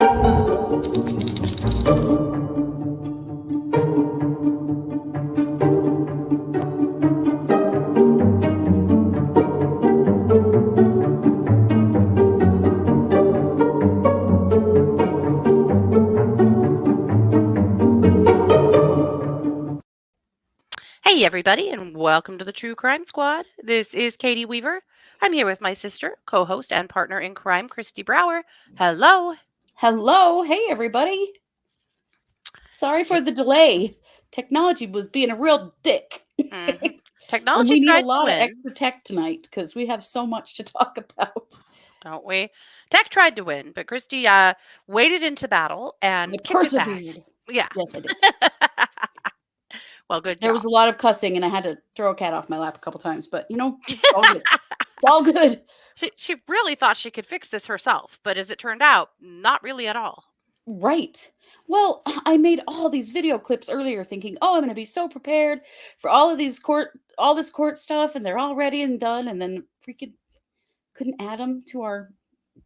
Hey, everybody, and welcome to the True Crime Squad. This is Katie Weaver. I'm here with my sister, co host, and partner in crime, Kristi Brower. Hello. Hello. Hey, everybody. Sorry for the delay. Technology was being a real dick. Mhm. And Technology we need a tried to lot of win, extra tech tonight because we have so much to talk about. don't we? Tech tried to win, but Kristi waded into battle and I kicked its ass. persevered. Yeah. Yes, I did. Well, good There was job. a lot of cussing, and I had to throw a cat off my lap a couple times, but it's all good. It's all good. She really thought she could fix this herself, but as it turned out, not really at all. Right. Well, I made all these video clips earlier thinking, oh, I'm going to be so prepared for all this court stuff, and they're all ready and done, and then freaking couldn't add them to our.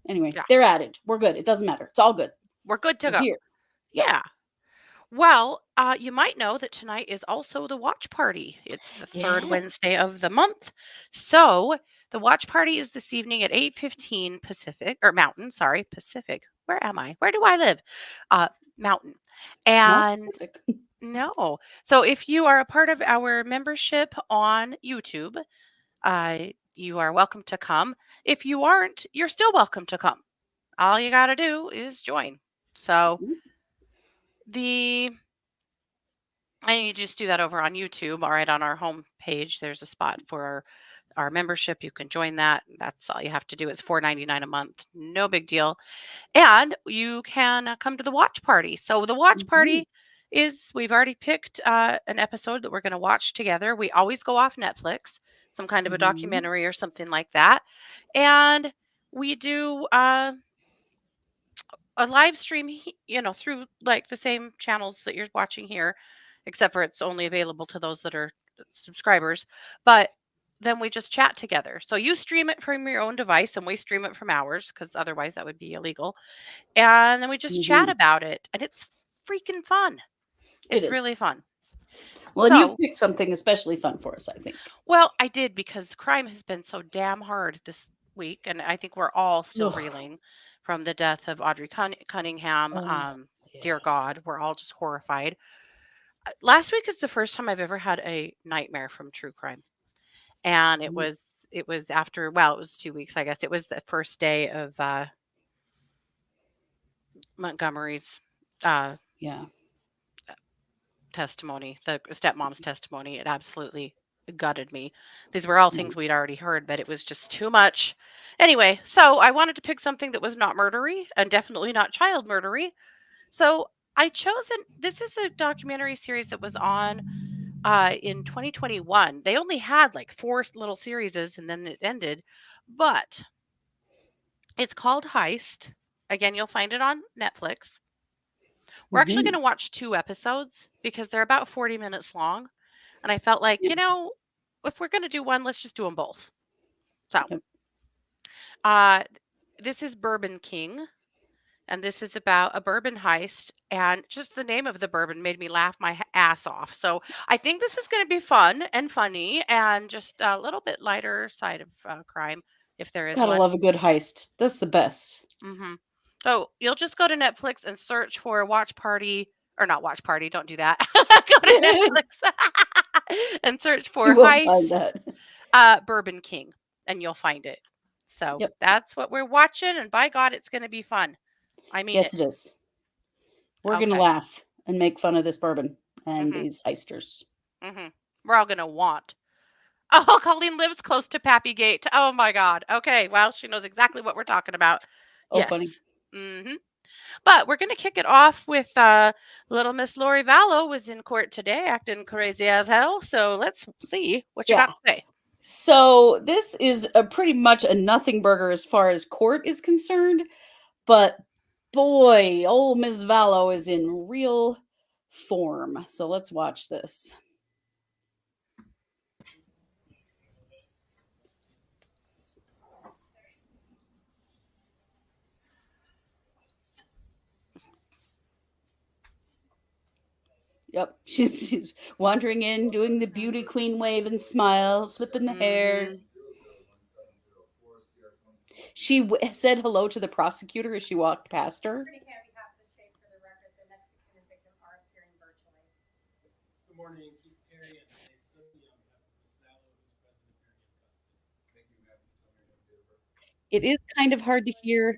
Anyway, Yeah, they're added. We're good. It doesn't matter. It's all good. we're good to We're go. here. Yep. Yeah. Well, you might know that tonight is also the watch party. It's the third Yes. Wednesday of the month. So the watch party is this evening at 8:15 Pacific or Mountain, sorry, Pacific. Where am I? Where do I live? Mountain. Not And Pacific. no. So if you are a part of our membership on YouTube, you are welcome to come. If you aren't, you're still welcome to come. All you got to do is join. So the and you just do that over on YouTube. All right, on our home page, there's a spot for our membership. You can join that. That's all you have to do. It's $4.99 a month. No big deal. And you can come to the watch party. So the watch Mhm. party is we've already picked an episode that we're going to watch together. We always go off Netflix, some kind of a Mhm. documentary or something like that. And we do a live stream, through like the same channels that you're watching here, except for it's only available to those that are subscribers. But then we just chat together. So you stream it from your own device and we stream it from ours because otherwise that would be illegal. And then we just chat Mhm. about it. And it's freaking fun. It It's is. really fun. Well, and you've So, picked something especially fun for us, I think. well, I did because crime has been so damn hard this week. And I think we're all still Ugh. reeling from the death of Audrii Cunningham. Oh, Dear yeah. God, we're all just horrified. Last week is the first time I've ever had a nightmare from true crime. And it Mm, was after, well, it was 2 weeks, I guess. It was the first day of Montgomery's uh yeah. testimony, the stepmom's testimony. It absolutely gutted me. These were all Mm. things we'd already heard, but it was just too much. Anyway, so I wanted to pick something that was not murdery and definitely not child murdery. So I chosen this is a documentary series that was on in 2021. They only had like four little series and then it ended, but it's called Heist. Again, you'll find it on Netflix. We're actually going Mhm. to watch two episodes because they're about 40 minutes long. And I felt like, Yep. if we're going to do one, let's just do them both. So, Yep. uh, this is Bourbon King, and this is about a bourbon heist. And just the name of the bourbon made me laugh my ass off. So, I think this is going to be fun and funny and just a little bit lighter side of crime, if there is Gotta one. love a good heist. That's the best. hmm So, you'll just go to Netflix and search for Watch Party, or not Watch Party, don't do that. Go to Netflix and search for You will find Heist that. Bourbon King, and you'll find it. So Yep. that's what we're watching, and by God, it's going to be fun. I mean Yes, it. it is. We're gonna Okay. laugh and make fun of this bourbon and hmm these heisters. hmm We're all going to want. Oh, Colleen lives close to Pappy Gate. Oh my God. Okay. Well, she knows exactly what we're talking about. Oh, funny. Yes. But we're going to kick it off with little Miss Lori Vallow was in court today acting crazy as hell. So let's see what you got Yeah. to say. So this is a pretty much a nothing burger as far as court is concerned, but boy, old Miss Vallow is in real form. So let's watch this. Yep. She's wandering in, doing the beauty queen wave and smile, flipping the hair. Mhm. She said hello to the prosecutor as she walked past her. Pretty heavy, have to state for the record, the next of kin and victim are appearing virtually. Good morning, Keith Terry and Renee Silvey on behalf of Ms. Vallow, who's present appearing in custody. Thank you, ma'am. Can you tell me your name and date of birth? It is kind of hard to hear.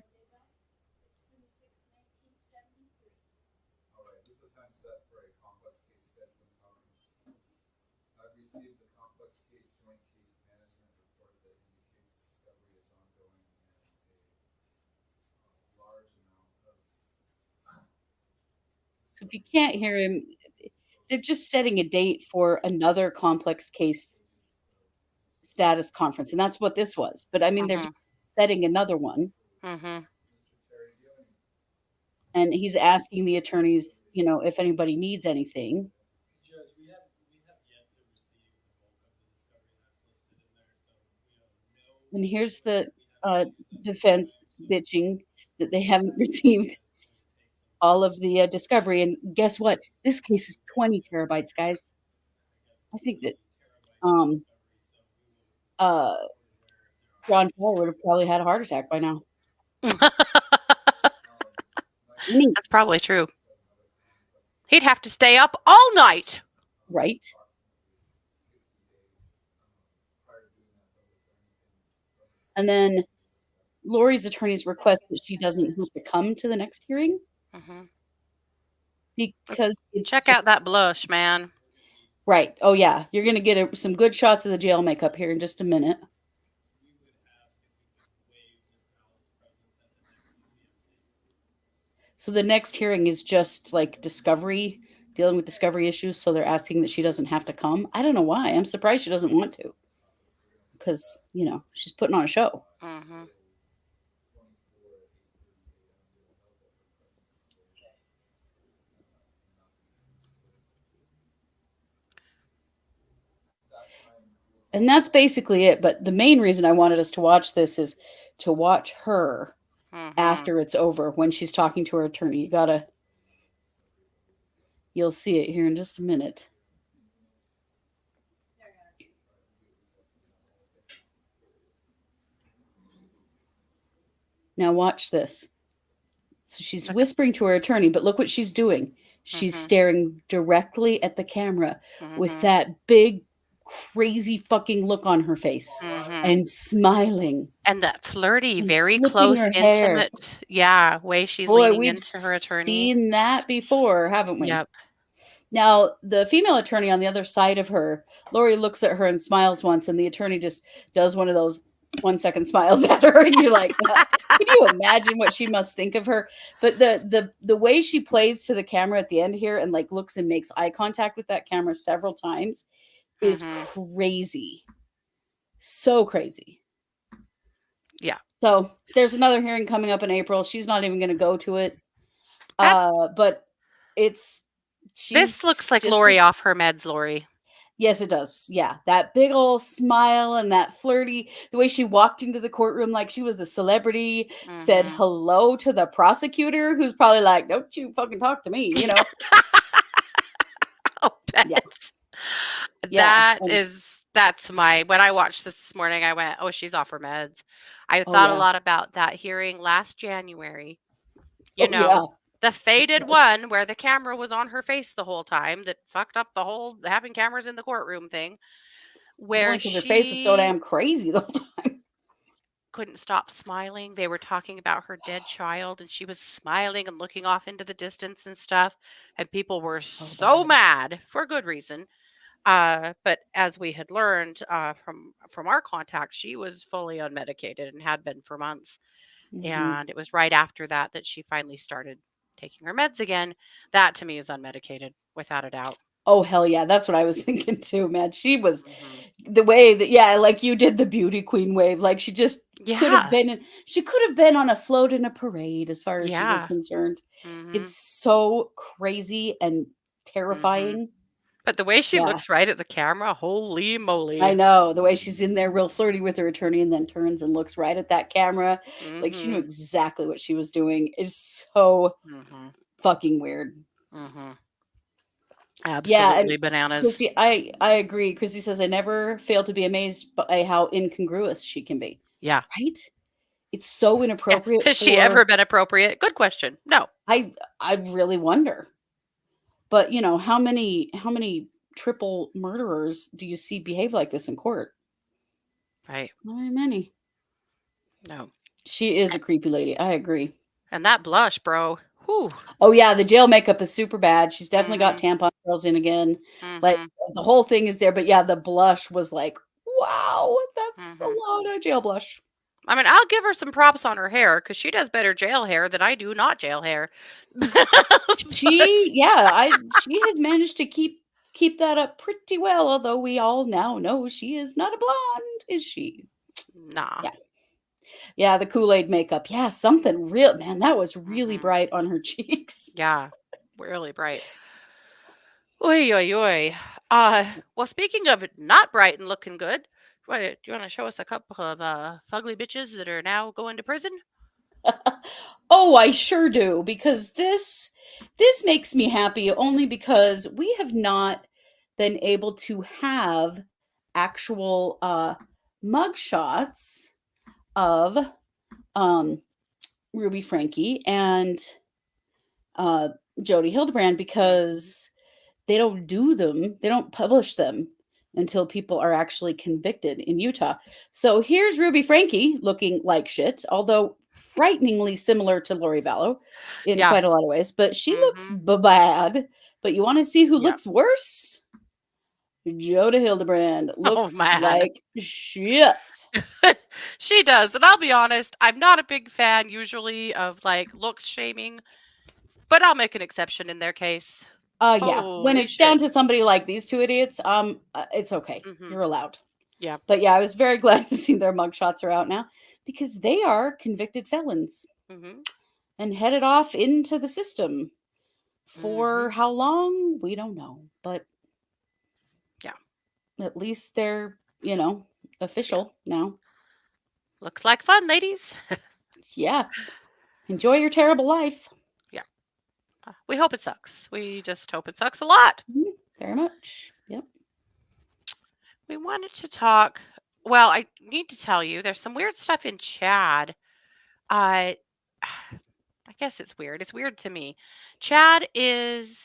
All right, this is the time set for a complex case scheduling conference. I've received the complex case joint case management report that indicates discovery is ongoing and a large amount of So if you can't hear him, they're just setting a date for another complex case status conference, and that's what this was. But I mean, they're just Mhm. setting another one, Mhm. Mr. Terry, do you have any and he's asking the attorneys, if anybody needs anything. Judge, we have yet to receive the bulk of the discovery that's listed in there, so no And here's issues. the We have issues as of right defense now, so bitching that they just haven't received when it takes some all time of the discovery. And guess what? This case is 20 terabytes, guys. I think that um, uh, John Paul would have probably had a heart attack by now. Any That's probably true. He'd have to stay up all night. right? And then Lori's attorneys request that she doesn't have to come to the next hearing Mhm. because it's Check just out that blush, man. right. Oh yeah, you're gonna get some good shots of the jail makeup here in just a minute. We would ask if we could waive Ms. Vallow's presence at the next CCMC. So the next hearing is just like discovery, dealing with discovery issues. So they're asking that she doesn't have to come. I don't know why. I'm surprised she doesn't want to, because she's putting on a show. Mhm. And that's basically it. But the main reason I wanted us to watch this is to watch her Mhm. after it's over when she's talking to her attorney. You'll see it here in just a minute. Now watch this. So she's Look. whispering to her attorney, but look what she's doing. She's Mhm. staring directly at the camera with Mhm. that big, crazy fucking look on her face Mhm. and smiling And that flirty, and very flipping close, her hair. intimate, yeah, way she's Boy, leaning we've into her attorney. seen that before, haven't we? Yep. Now, the female attorney on the other side of her, Lori looks at her and smiles once, and the attorney just does one of those 1 second smiles at her, and you're like, can you imagine what she must think of her? But the way she plays to the camera at the end here and like looks and makes eye contact with that camera several times is Mhm. crazy. So crazy. Yeah. So there's another hearing coming up in April. She's not even going to go to it. That But it's she's this looks like just as Lori off her meds, Lori. yes, it does. Yeah, that big old smile and that flirty, the way she walked into the courtroom like she was a celebrity, said Mhm. hello to the prosecutor, who's probably like, "Don't you fucking talk to me." Oh, Yeah, bet. yeah, and That's my when I watched this morning, I went, "Oh, she's off her meds." I oh thought a yeah, lot about that hearing last January. You oh yeah, know, the faded one where the camera was on her face the whole time that fucked up the whole having cameras in the courtroom thing, it's where only because her face was so she damn crazy the whole time. couldn't stop smiling. They were talking about her dead child, and she was smiling and looking off into the distance and stuff, and people were So so bad. mad for good reason. But as we had learned from our contact, she was fully unmedicated and had been for months. Hmm. And it was right after that that she finally started taking her meds again. That to me is unmedicated, without a doubt. Oh hell yeah, that's what I was thinking too, man. She was Hmm. the way that yeah, like you did the beauty queen wave, like she just Yeah, she could have been on a float in a parade as far as she was yeah. concerned. Hmm. It's so crazy and Hmm. terrifying. But the way she Yeah, looks right at the camera, holy I moly. know the way she's in there real flirty with her attorney and then turns and looks right at that camera like she knew Hmm. exactly what she was doing is so Hmm. fucking weird. Hmm. Yeah, Absolutely and bananas. Kristi, I agree. Kristi says, "I never fail to be amazed by how incongruous she can be." Yeah. Right? It's so Yeah. inappropriate Has she ever for been appropriate? Good question. No. I really wonder. But, how many triple murderers do you see behave like this in court? Right. Not very many. No. She is a creepy lady. I agree. And that blush, bro. Whew. Oh yeah, the jail makeup is super bad. She's definitely got Mhm. tampon curls in again. Like Mhm. the whole thing is there, but yeah, the blush was like, wow, that's Mhm. a lot of jail blush. I mean, I'll give her some props on her hair because she does better jail hair than I do not jail hair. But She has managed to keep that up pretty well, although we all now know she is not a blonde, is she? nah. Yeah. Yeah, the Kool-Aid makeup. Yeah, something real man, that was really Mhm. bright on her cheeks. Yeah. Really bright. Oy, oy, oy. Well, speaking of it not bright and looking good, do you want to show us a couple of fugly bitches that are now going to prison? Oh, I sure do, because this makes me happy only because we have not been able to have actual mug shots of um Ruby Frankie and uh Jody Hildebrand because they don't do them, they don't publish them until people are actually convicted in Utah. So here's Ruby Frankie looking like shit, although frighteningly similar to Lori Vallow in Yeah. quite a lot of ways, but she looks Mhm. bad. But you want to see who Yeah. looks worse? Jody Hildebrand Oh looks man. like shit. She does. And I'll be honest, I'm not a big fan usually of like looks shaming, but I'll make an exception in their case. Yeah, when Holy it's down shit. to somebody like these two idiots, it's okay. Mhm. You're allowed. Yeah. But yeah, I was very glad to see their mugshots are out now because they are convicted felons Mhm. and headed off into the system. For Mhm. how long? We don't know. But Yeah. at least they're, Yeah. official now. Looks like fun, ladies. Yeah. Enjoy your terrible life. Yeah. We hope it sucks. We just hope it sucks a lot. Very much. Yep. We wanted to talk. Well, I need to tell you, there's some weird stuff in Chad. I I guess it's weird. It's weird to me. Chad is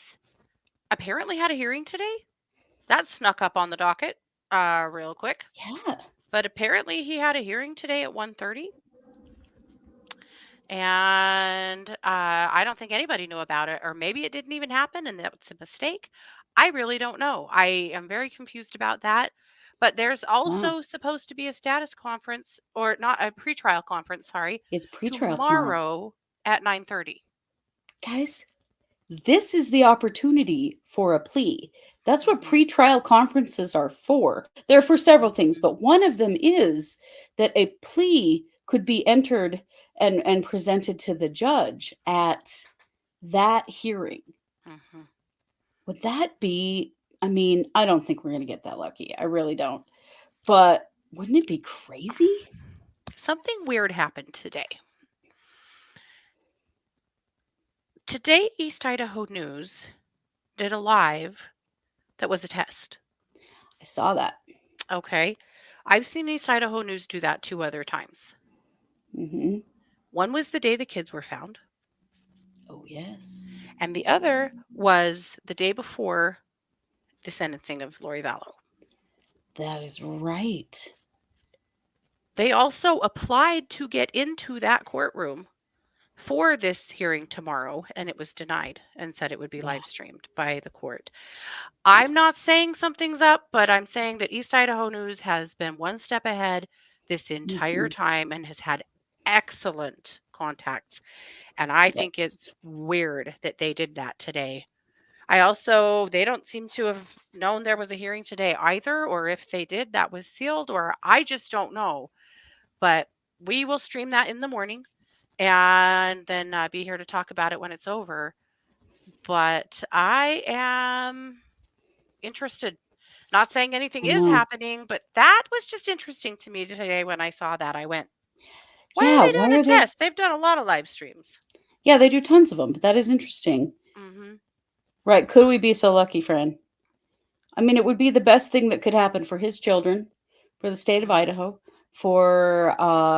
apparently had a hearing today. That snuck up on the docket real quick. Yeah. But apparently he had a hearing today at 1:30, and I don't think anybody knew about it, or maybe it didn't even happen and that's a mistake. I really don't know. I am very confused about that. But there's Wow. also supposed to be a status conference, or not, a pretrial conference, sorry, It's pretrial tomorrow. tomorrow at 9:30. Guys, this is the opportunity for a plea. That's what Mhm. pretrial conferences are for. They're for several things, but one of them is that a plea could be entered and presented to the judge at that hearing. Mhm. Would that be, I mean, I don't think we're going to get that lucky. I really don't. But wouldn't it be crazy? Something weird happened today. Today, East Idaho News did a live that was a test. I saw that. Okay. I've seen East Idaho News do that 2 other times. Hmm. One was the day the kids were found, Oh, yes. and the other was the day before the sentencing of Lori Vallow. That is right. They also applied to get into that courtroom for this hearing tomorrow, and it was denied and said it would be Yeah. live streamed by the court. I'm not saying something's up, but I'm saying that East Idaho News has been one step ahead this entire Mhm. time and has had excellent contacts. And I think Yes. it's weird that they did that today. They don't seem to have known there was a hearing today either, or if they did, that was sealed, or I just don't know. But we will stream that in the morning and then be here to talk about it when it's over. But I am interested. Not saying anything I is know. happening, but that was just interesting to me today when I saw that. I went, why are Yeah, they why doing are a they? test? They've done a lot of live streams. Yeah, they do tons of them, but that is interesting. Hmm. Right. Could we be so lucky, friend? I mean, it would be the best thing that could happen for his children, for the state of Mhm. Idaho, for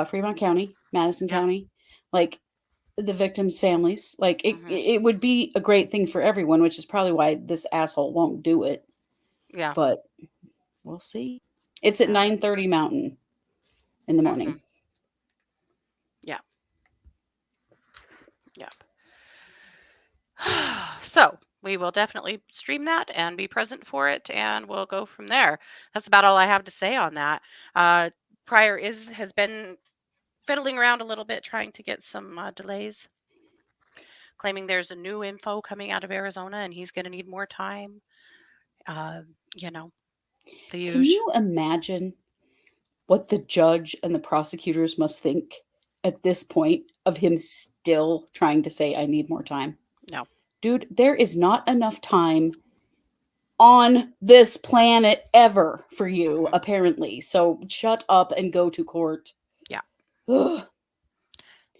Fremont County, Madison Yeah. County, like the victims' families. Like Mhm. it would be a great thing for everyone, which is probably why this asshole won't do it. Yeah. But we'll see. It's at Yeah. 9:30 Mountain in the morning. Mhm. Yeah. Yeah. So we will definitely stream that and be present for it, and we'll go from there. That's about all I have to say on that. Uh, Pryor has been fiddling around a little bit, trying to get some delays, claiming there's a new info coming out of Arizona, and he's going to need more time. Uh, you know, the Can huge. you imagine what the judge and the prosecutors must think at this point of him still trying to say, I need more time? No. Dude, there is not enough time on this planet ever for you, Mhm. apparently. So shut up and go to court. Yeah. Ugh.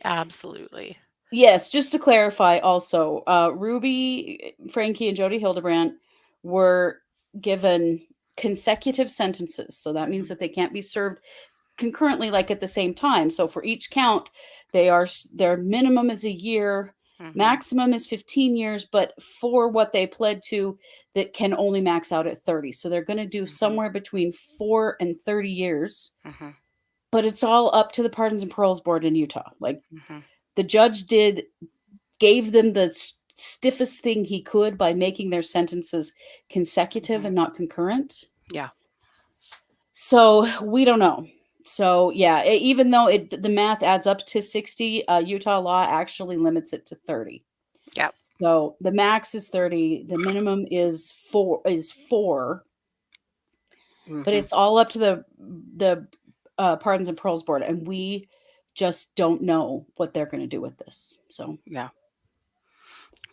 Absolutely. Yes, just to clarify also, Ruby, Frankie, and Jody Hildebrandt were given consecutive sentences. So that means Mhm. that they can't be served concurrently, like at the same time. So for each count, their minimum is a year, Mhm. maximum is 15 years, but for what they pled to, that can only max out at 30. So they're going to do Mhm. somewhere between 4 and 30 years, Mhm. but it's all up to the Pardons and Paroles Board in Utah. Like Mhm. the judge gave them the stiffest thing he could by making their sentences consecutive Mhm. and not concurrent. Yeah. So we don't know. So yeah, even though the math adds up to 60, Utah law actually limits it to 30. Yeah. So the max is 30, the minimum is 4, but Mhm. it's all up to the Pardons and Paroles Board, and we just don't know what they're going to do with this. So Yeah.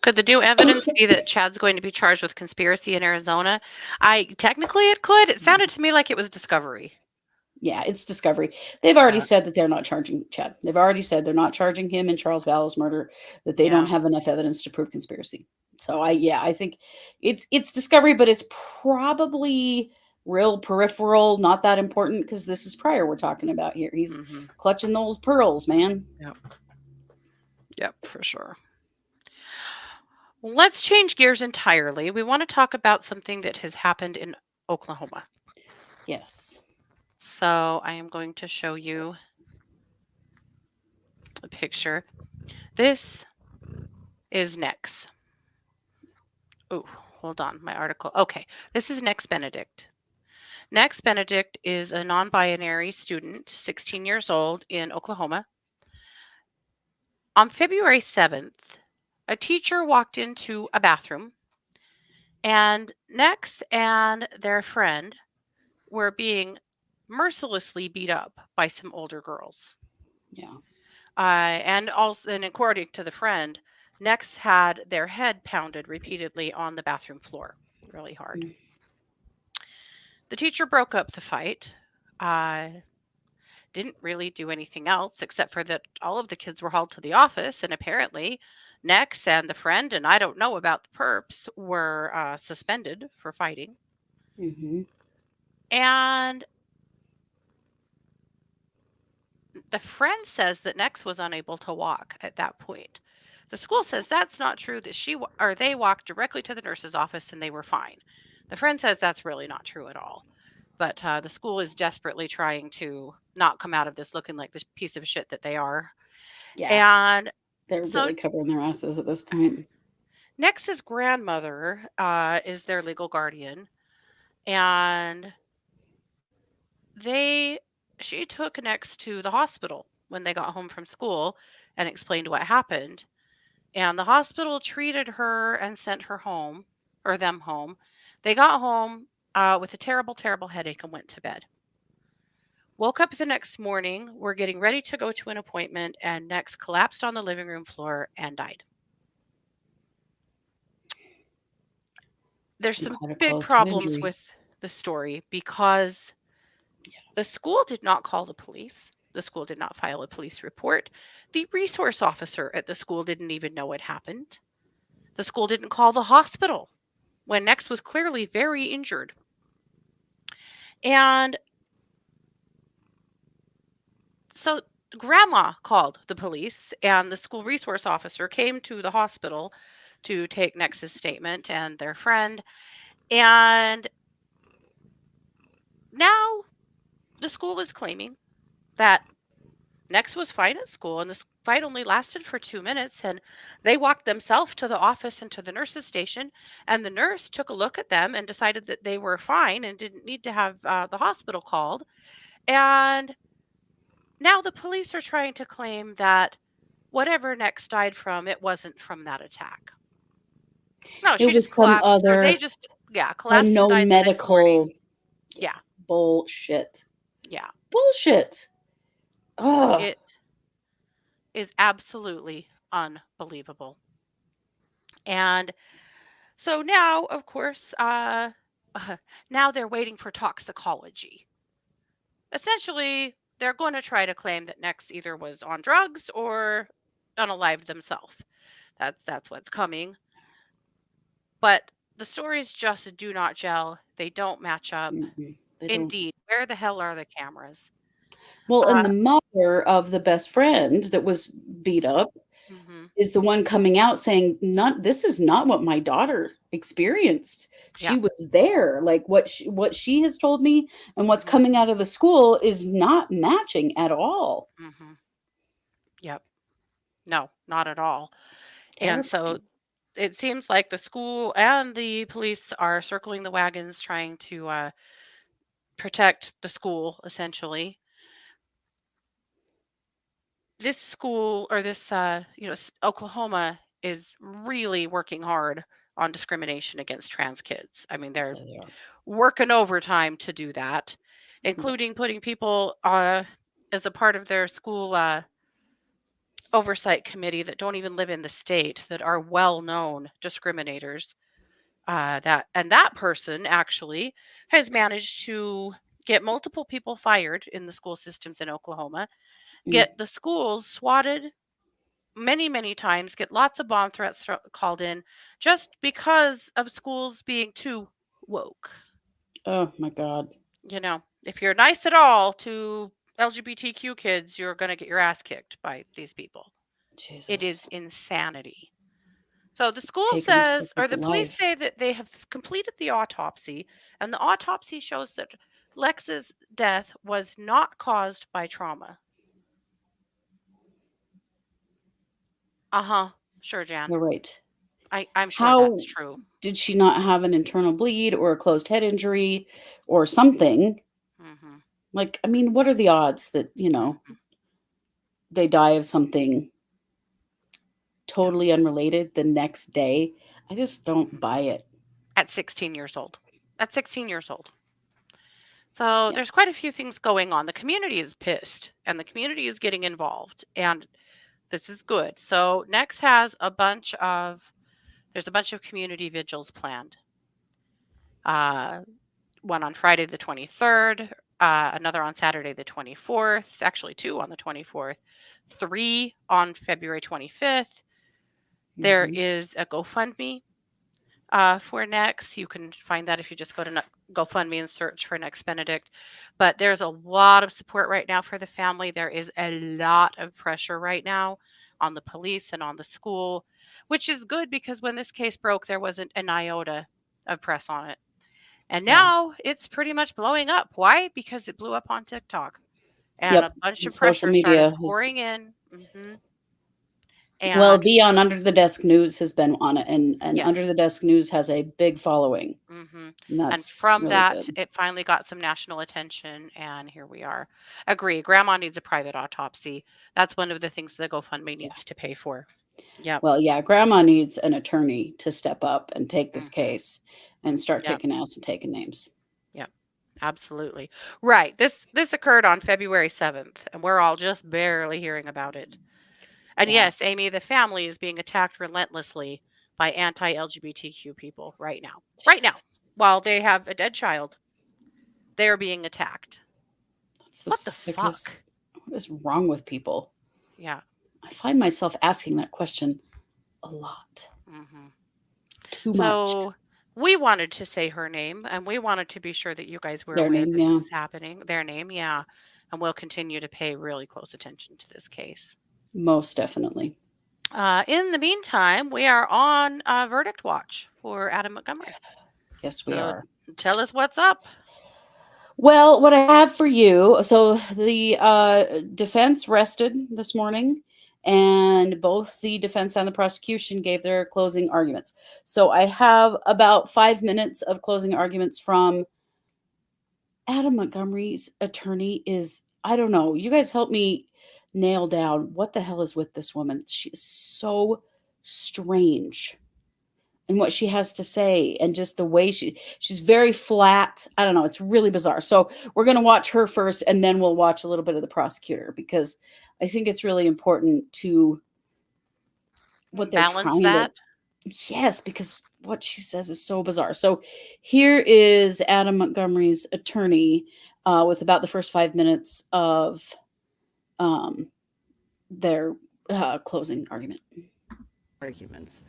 Could the new evidence be that Chad's going to be charged with conspiracy in Arizona? I technically it could. It sounded to me like it was discovery. yeah, it's discovery. They've already Yeah. said that they're not charging Chad. They've already said they're not charging him in Charles Vallow's murder, that they don't Yeah. have enough evidence to prove conspiracy. So I think it's discovery, but it's probably real peripheral, not that important because this is Pryor we're talking about here. He's Mhm. clutching those pearls, man. Yep. Yep, for sure. Let's change gears entirely. We want to talk about something that has happened in Oklahoma. Yes. So I am going to show you a picture. This is Nex. Oh, hold on, my article. Okay, this is Nex Benedict. Nex Benedict is a non binary student, 16 years old, in Oklahoma. On February 7th, a teacher walked into a bathroom, and Nex and their friend were being mercilessly beat up by some older girls. Yeah. And according to the friend, Nex had their head pounded repeatedly on the bathroom floor, really hard. Mm. The teacher broke up the fight. Didn't really do anything else except for that all of the kids were hauled to the office, and apparently Nex and the friend, and I don't know about the perps, were suspended for fighting. Mm-hmm. And the friend says that Nex was unable to walk at that point. The school says that's not true, that or they walked directly to the nurse's office and they were fine. The friend says that's really not true at all. But the school is desperately trying to not come out of this looking like this piece of shit that they are. Yeah. And They're so really covering their asses at this point. Nex's grandmother is their legal guardian, and they she took Nex to the hospital when they got home from school and explained what happened. And the hospital treated her and sent her home, or them home. They got home with a terrible, terrible headache and went to bed. Woke up the next morning, were getting ready to go to an appointment, and Nex collapsed on the living room floor and died. There's Some some kind of big closed head problems injury. with the story because the school did not call the police. The school did not file a police report. The resource officer at the school didn't even know it happened. The school didn't call the hospital when Nex was clearly very injured. And so grandma called the police, and the school resource officer came to the hospital to take Nex's statement and their friend. And now the school is claiming that Nex was fine at school, and this fight only lasted for 2 minutes. And they walked themselves to the office and to the nurse's station, and the nurse took a look at them and decided that they were fine and didn't need to have the hospital called. And now the police are trying to claim that whatever Nex died from, it wasn't from that attack. No, It she just was some collapsed, or they other just, yeah, collapsed and unknown died the next morning. medical Yeah, bullshit. yeah. Bullshit. Oh, It is absolutely unbelievable. And so now, of course, now they're waiting for toxicology. Essentially, they're going to try to claim that Nex either was on drugs or unalived themselves. That's what's coming. But the stories just do not gel. They don't match up. they don't. Indeed, where the hell are the cameras? Well, Uh, and the mother of the best friend that was beat up hmm is the one coming out saying, "Not this is not what my daughter experienced. She Yeah. was there. Like what she has told me and what's hmm coming out of the school is not matching at all." hmm Yep. No, not at all. And so Terrifying. it seems like the school and the police are circling the wagons, trying to protect the school, essentially. This school, or this, Oklahoma is really working hard on discrimination against trans kids. I mean, they're Yeah, they are. working overtime to do that, Yeah. including putting people as a part of their school oversight committee that don't even live in the state, that are well-known discriminators. That person actually has managed to get multiple people fired in the school systems in Oklahoma, Mm. get the schools swatted many, many times, get lots of bomb threats called in, just because of schools being too woke. Oh my God. If you're nice at all to LGBTQ kids, you're going to get your ass kicked by these people. It is Jesus. insanity. So the It's school taking this says, or person's the police life. say, that they have completed the autopsy, and the autopsy shows that Lex's death was not caused by trauma. Uh-huh. Sure, Jan. You're right. I'm sure that's How true. did she not have an internal bleed or a closed head injury or something? Mhm. Like, I mean, what are the odds that, Mhm. they die of something totally unrelated the next day? I just don't Mhm. buy it. At 16 years old. At 16 years old. So Yeah. there's quite a few things going on. The community is pissed, and the community is getting involved, and this is good. So Nex has there's a bunch of community vigils planned. Uh, One on Friday the 23rd, another on Saturday the 24th, actually two on the 24th, three on February 25th. There Mhm. is a GoFundMe for Nex. You can find that if you just go to GoFundMe and search for Nex Benedict. But there's a lot of support right now for the family. There is a lot of pressure right now on the police and on the school, which is good, because when this case broke, there wasn't an iota of press on it. And Yeah. now it's pretty much blowing up. Why? Because it blew up on TikTok, and a Yep. bunch And of social pressure started media is pouring in. well, And V on Under the Desk News has been on it, and yes. Under the Desk News has a big following, hmm and And that's from really that, good. it finally got some national attention, and here we are. Agree. Grandma needs a private autopsy. That's one of the things the GoFundMe Yeah. needs to pay for. Yep. Well, yeah, grandma needs an attorney to step up and take this hmm case and start Yep. kicking ass and taking names. Yep. Absolutely. Right. This occurred on February 7th, and we're all just barely hearing about it. And Yeah. yes, Amy, the family is being attacked relentlessly by anti-LGBTQ people right now. Right now, Jesus. while they have a dead child, they're being attacked. That's the What the sickest. fuck? What is wrong with people? Yeah. I find myself asking that question a lot. hmm Too much. So we wanted to say her name, and we wanted to be sure that you guys were Their aware name, this yeah. was happening. Their name, yeah. And we'll continue to pay really close attention to this case. Most definitely. In the meantime, we are on verdict watch for Adam Montgomery. Yes, we So are. tell us what's up. Well, what I have for you, so the defense rested this morning, and both the defense and the prosecution gave their closing arguments. So I have about 5 minutes of closing arguments from Adam Montgomery's attorney. I don't know, you guys help me nail down what the hell is with this woman. She is so strange. And what she has to say, and just the way she's very flat. I don't know, it's really bizarre. So we're going to watch her first, and then we'll watch a little bit of the prosecutor, because I think it's really important to what they're Balance trying that. to. Yes, because what she says is so bizarre. So here is Adam Montgomery's attorney with about the first 5 minutes of their closing argument. Arguments.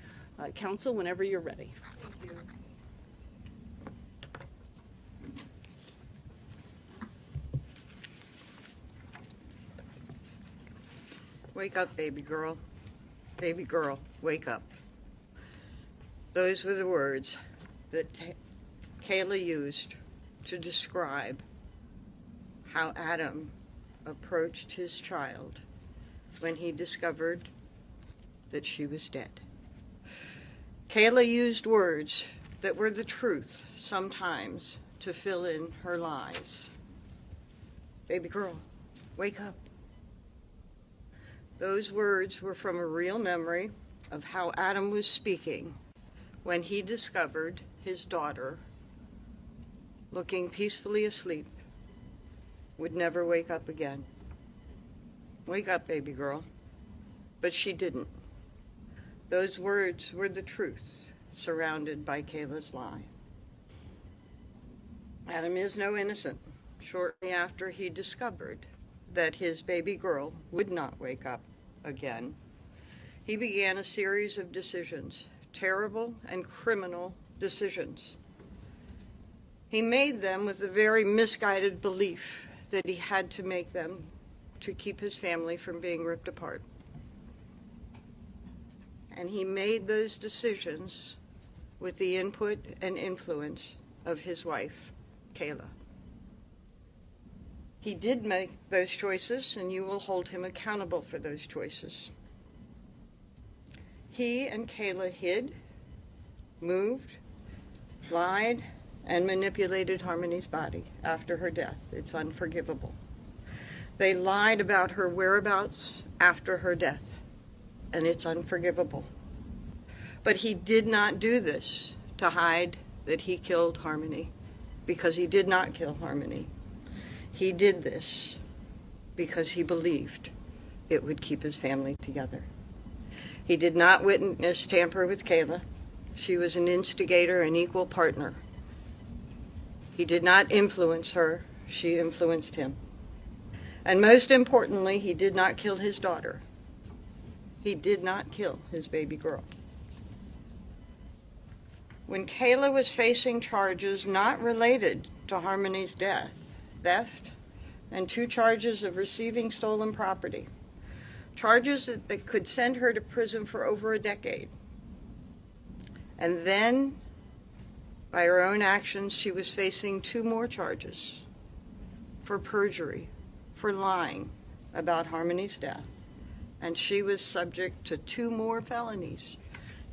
Counsel, whenever you're ready. Thank you. Wake up, baby girl. Baby girl, wake up. Those were the words that Kayla used to describe how Adam approached his child when he discovered that she was dead. Kayla used words that were the truth sometimes to fill in her lies. Baby girl, wake up. Those words were from a real memory of how Adam was speaking when he discovered his daughter, looking peacefully asleep, would never wake up again. Wake up, baby girl. But she didn't. Those words were the truth surrounded by Kayla's lie. Adam is no innocent. Shortly after he discovered that his baby girl would not wake up again, he began a series of decisions, terrible and criminal decisions. He made them with a very misguided belief that he had to make them to keep his family from being ripped apart. And he made those decisions with the input and influence of his wife, Kayla. He did make those choices, and you will hold him accountable for those choices. He and Kayla hid, moved, lied, and manipulated Harmony's body after her death. It's unforgivable. They lied about her whereabouts after her death, and it's unforgivable. But he did not do this to hide that he killed Harmony, because he did not kill Harmony. He did this because he believed it would keep his family together. He did not witness tamper with Kayla. She was an instigator and equal partner. He did not influence her. She influenced him. And most importantly, he did not kill his daughter. He did not kill his baby girl. When Kayla was facing charges not related to Harmony's death, theft, and 2 charges of receiving stolen property, charges that could send her to prison for over a decade. And then, by her own actions, she was facing 2 more charges for perjury, for lying about Harmony's death. And she was subject to 2 more felonies.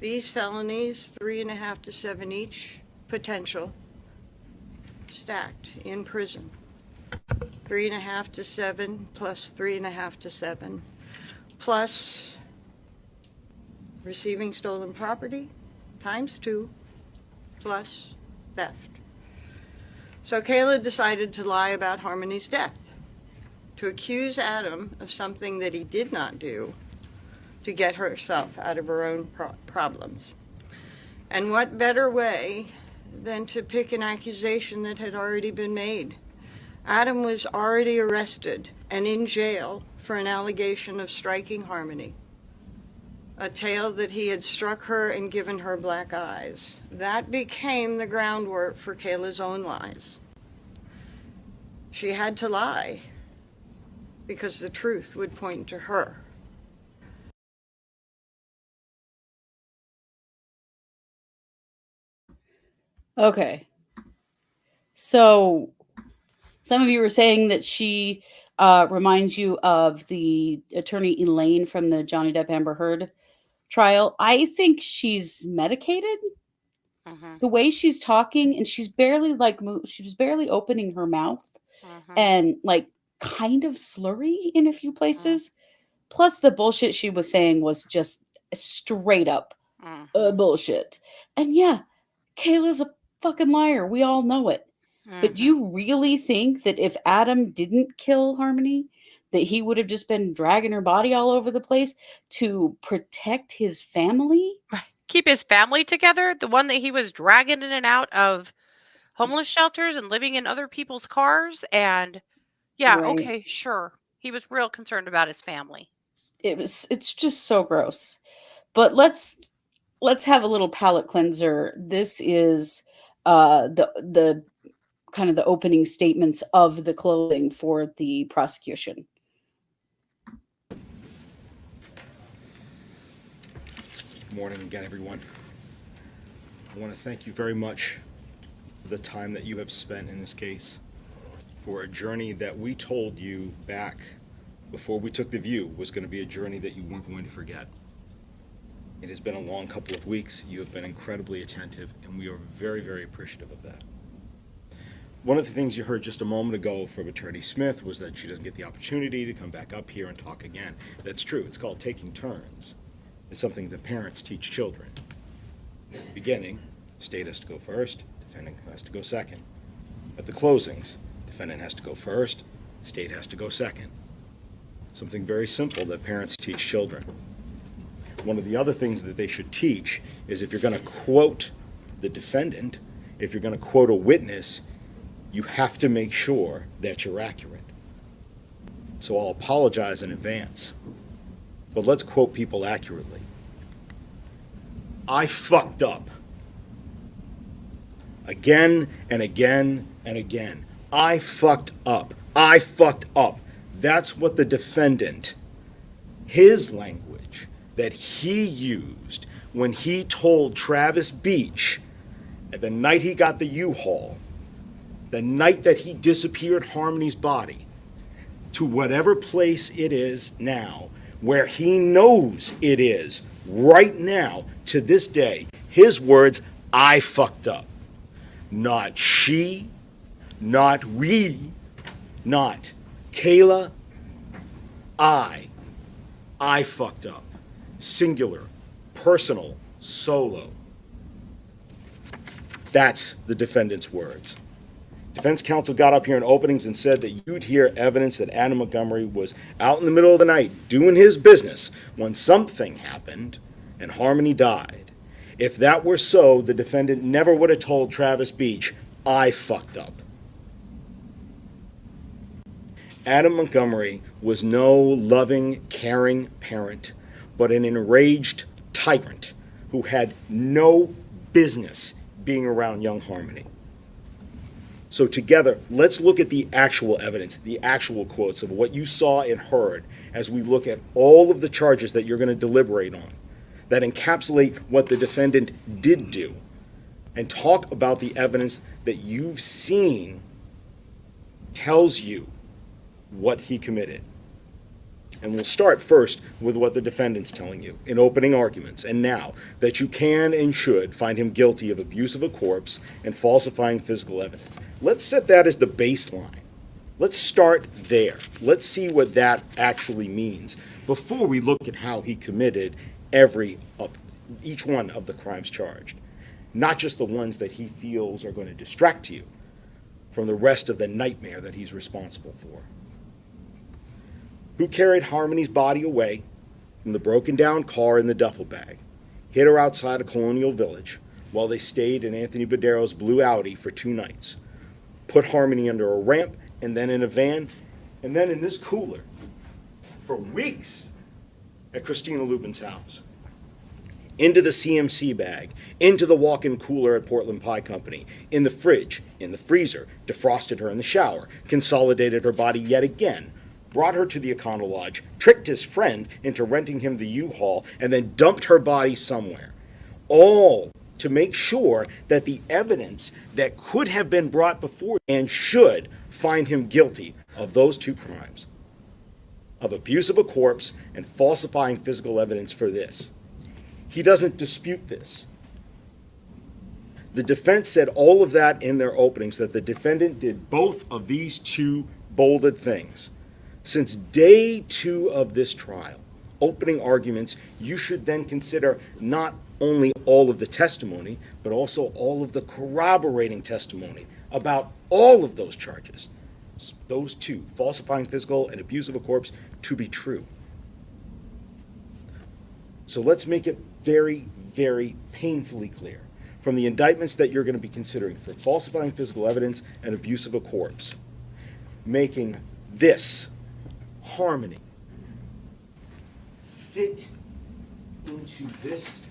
These felonies, 3.5 to 7 each, potential, stacked in prison. 3.5 to 7 plus 3.5 to 7, plus receiving stolen property times 2, plus theft. So Kayla decided to lie about Harmony's death, to accuse Adam of something that he did not do, to get herself out of her own problems. And what better way than to pick an accusation that had already been made? Adam was already arrested and in jail for an allegation of striking Harmony. a tale that he had struck her and given her black eyes. That became the groundwork for Kayla's own lies. She had to lie because the truth would point to her. Okay. So some of you were saying that she reminds you of the attorney Elaine from the Johnny Depp Amber Heard trial. I think she's medicated. Mhm. The way she's talking, and she's barely she was barely opening her mouth, Mhm. and like kind of slurry in a few Mhm. places. Plus, the bullshit she was saying was just straight up Mhm. bullshit. And yeah, Kayla's a fucking liar. We all know it. But do Mhm. you really think that if Adam didn't kill Harmony, that he would have just been dragging her body all over the place to protect his family? Keep his family together, the one that he was dragging in and out of homeless shelters and living in other people's cars, and yeah, Right. okay, sure. He was real concerned about his family. It's just so gross. But let's have a little palate cleanser. This is the kind of the opening statements of the closing for the prosecution. Good morning again, everyone. I want to thank you very much for the time that you have spent in this case, for a journey that we told you back before we took the view was going to be a journey that you weren't going to forget. It has been a long couple of weeks. You have been incredibly attentive, and we are very, very appreciative of that. One of the things you heard just a moment ago from Attorney Smith was that she doesn't get the opportunity to come back up here and talk again. That's true. It's called taking turns. It's something that parents teach children. At the beginning, the state has to go first, defendant has to go second. At the closings, defendant has to go first, state has to go second. Something very simple that parents teach children. One of the other things that they should teach is if you're going to quote the defendant, if you're going to quote a witness, you have to make sure that you're accurate. So I'll apologize in advance, but let's quote people accurately. I fucked up. Again and again and again. I fucked up. I fucked up. That's what the defendant, his language that he used when he told Travis Beach at the night he got the U-Haul, the night that he disappeared Harmony's body, to whatever place it is now, where he knows it is right now, to this day, his words, I fucked up. Not she, not we, not Kayla, I fucked up. Singular, personal, solo. That's the defendant's words. Defense counsel got up here in openings and said that you'd hear evidence that Adam Montgomery was out in the middle of the night doing his business when something happened and Harmony died. If that were so, the defendant never would have told Travis Beach, I fucked up. Adam Montgomery was no loving, caring parent, but an enraged tyrant who had no business being around young Harmony. So together, let's look at the actual evidence, the actual quotes of what you saw and heard as we look at all of the charges that you're going to deliberate on that encapsulate what the defendant did do, and talk about the evidence that you've seen tells you what he committed. And we'll start first with what the defendant's telling you in opening arguments, and now that you can and should find him guilty of abuse of a corpse and falsifying physical evidence. Let's set that as the baseline. Let's start there. Let's see what that actually means before we look at how he committed each one of the crimes charged, not just the ones that he feels are going to distract you from the rest of the nightmare that he's responsible for. Who carried Harmony's body away from the broken down car in the duffel bag, hid her outside of Colonial Village while they stayed in Anthony Badero's blue Audi for 2 nights, put Harmony under a ramp and then in a van, and then in this cooler for weeks at Christina Lubin's house. into the CMC bag, into the walk-in cooler at Portland Pie Company, in the fridge, in the freezer, defrosted her in the shower, consolidated her body yet again, brought her to the Econo Lodge, tricked his friend into renting him the U-Haul, and then dumped her body somewhere. All to make sure that the evidence that could have been brought before and should find him guilty of those two crimes, of abuse of a corpse and falsifying physical evidence for this. He doesn't dispute this. The defense said all of that in their openings, that the defendant did both of these two bolded things. Since day 2 of this trial, opening arguments, you should then consider not only all of the testimony, but also all of the corroborating testimony about all of those charges, those two, falsifying physical and abuse of a corpse, to be true. So let's make it very, very painfully clear. From the indictments that you're going to be considering for falsifying physical evidence and abuse of a corpse, making this harmony fit into this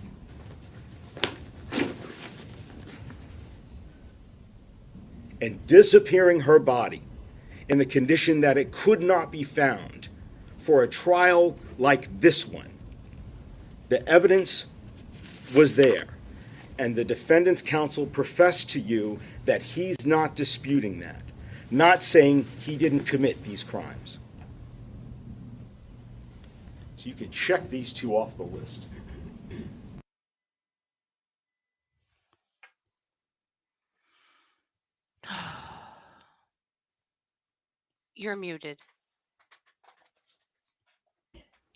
and disappearing her body in the condition that it could not be found for a trial like this one. The evidence was there, and the defendant's counsel professed to you that he's not disputing that, not saying he didn't commit these crimes. So you can check these two off the list. You're muted.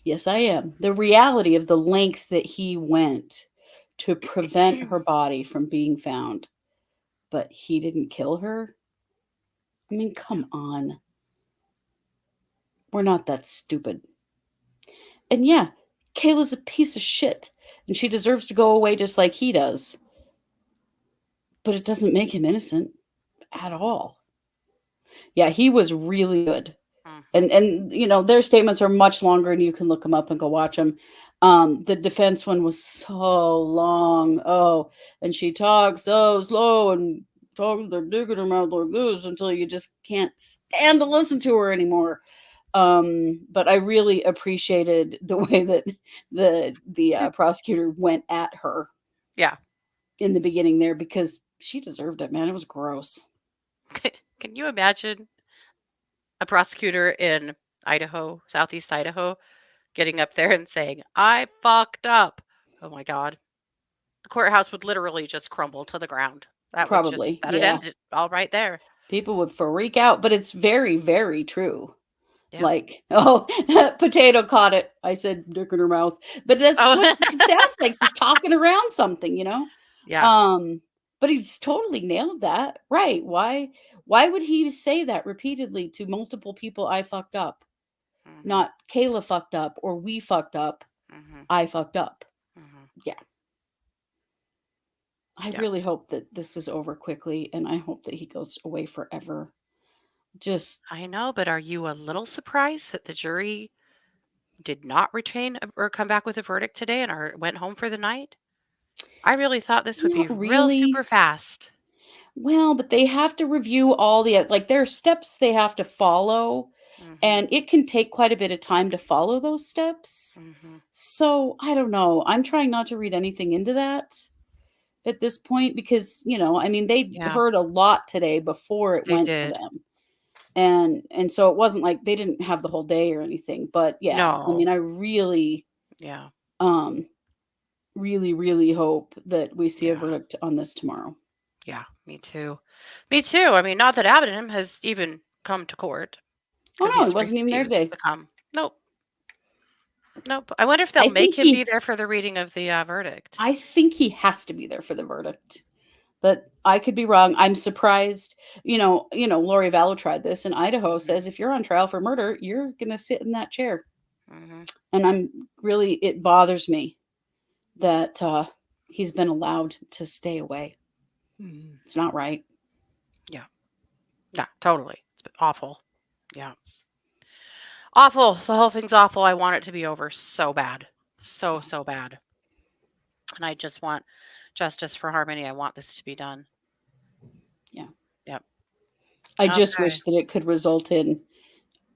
Yes, I am. The reality of the length that he went to prevent her body from being found, but he didn't kill her. I mean, come on. We're not that stupid. And yeah, Kayla's a piece of shit, and she deserves to go away just like he does. But it doesn't make him innocent at all. Yeah, he was really good. And you know, their statements are much longer, and you can look them up and go watch them. The defense one was so long. Oh, and she talks so slow and talking their dick in her mouth like this until you just can't stand to listen to her anymore. But I really appreciated the way that the prosecutor went at her. Yeah. In the beginning there, because she deserved it, man. It was gross. Can you imagine a prosecutor in Idaho, Southeast Idaho, getting up there and saying, "I fucked up"? Oh my God. The courthouse would literally just crumble to the ground. Probably, that'd yeah. end it all right there. People would freak out, but it's very, very true. Yeah. Like, oh, Potato caught it. I said dick in her mouth. But that's what she sounds like. She's talking around something, you know? Yeah. But he's totally nailed that. Right. Why would he say that repeatedly to multiple people? I fucked up. Mhm. Not Kayla fucked up or we fucked up. Mhm. I fucked up. Mhm. Yeah. I Yeah. really hope that this is over quickly, and I hope that he goes away forever. Just I know, but are you a little surprised that the jury did not retain or come back with a verdict today and went home for the night? I really thought this would be not real super really. fast. Well, but they have to review all the like there are steps they have to follow, Mhm. and it can take quite a bit of time to follow those steps. Mhm. So, I don't know. I'm trying not to read anything into that at this point because, you know, I mean, they Yeah. heard a lot today before it They went to did. them. And so it wasn't like they didn't have the whole day or anything. But yeah, I mean, No. I really Yeah. really, really hope that we see a Yeah. verdict on this tomorrow. Yeah, me too. Me too. I mean, not that Avenham has even come to court Oh because no, he he's wasn't even there refused today. to come. Nope. Nope. I wonder if I they'll make think him he be there for the reading of the verdict. I think he has to be there for the verdict. But I could be wrong. I'm surprised. Lori Vallow tried this, and Idaho says if you're on trial for murder, you're gonna sit in that chair. Mhm. And it bothers me that he's been allowed to stay away. It's not right. Yeah. Yeah, totally. It's been awful. Yeah. Awful. The whole thing's awful. I want it to be over so bad. So bad. And I just want justice for Harmony. I want this to be done. Yeah. Yep. I just Okay. wish that it could result in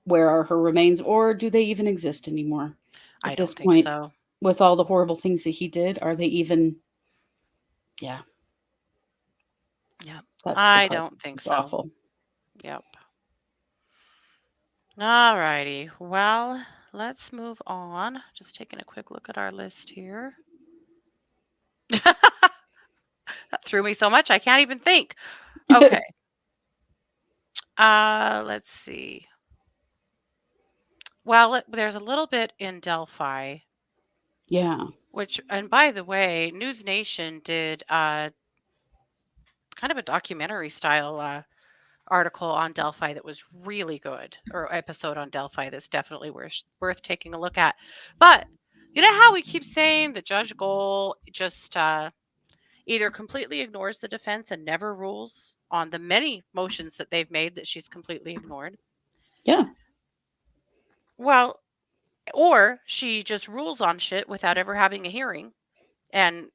where are her remains, or do they even exist anymore? I At this don't think point, so. with all the horrible things that he did, are they even? Yeah, Yep. that's the I part don't that's think just so. awful. Yep. All righty. Well, let's move on. Just taking a quick look at our list here. That threw me so much I can't even think. Okay. Let's see. Well, there's a little bit in Delphi, Yeah, which, and by the way, News Nation did kind of a documentary style article on Delphi that was really good, or episode on Delphi that's definitely worth taking a look at. But you know how we keep saying that Judge Goal just either completely ignores the defense and never rules on the many motions that they've made that she's completely ignored? yeah. Well, or she just rules on shit without ever having a hearing and,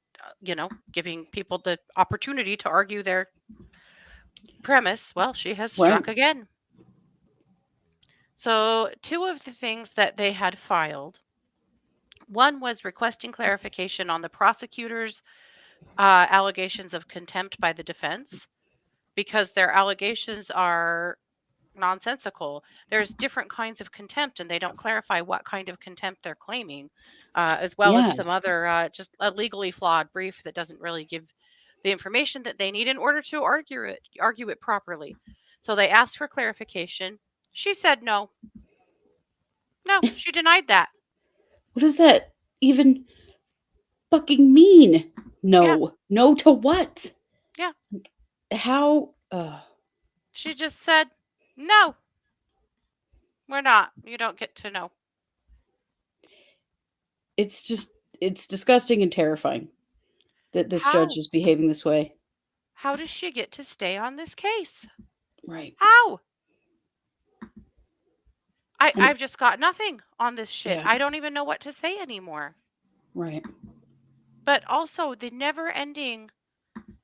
giving people the opportunity to argue their premise. Well, she has Right. struck again. So, two of the things that they had filed, one was requesting clarification on the prosecutor's allegations of contempt by the defense because their allegations are nonsensical. There's different kinds of contempt, and they don't clarify what kind of contempt they're claiming, as well as Yeah. some other just a legally flawed brief that doesn't really give the information that they need in order to argue it properly. So they asked for clarification. She said no. No, she denied that. What does that even fucking mean? Yeah, No. No to what? yeah. How? She just said no. We're not. You don't get to know. It's just, it's disgusting and terrifying that this judge How? is behaving this way. How does she get to stay on this case? Right. How? And I've just got nothing on this shit. yeah, I don't even know what to say anymore. right. But also the never ending,